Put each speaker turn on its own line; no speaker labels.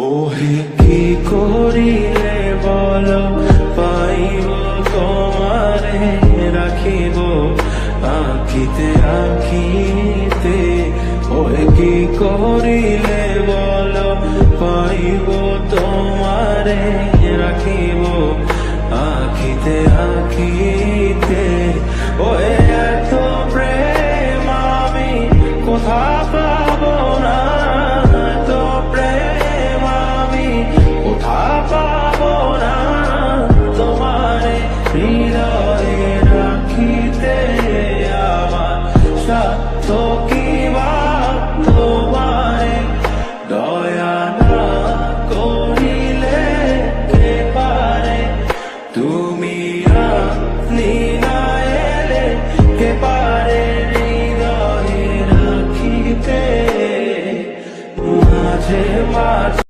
ওহে কি করিলে বলো পাইব তোমারে রাখিব আঁকিতে আঁকিতে। ওহে কি করিলে বলো পাইব তোমারে রাখিব আঁকিতে আঁকিতে।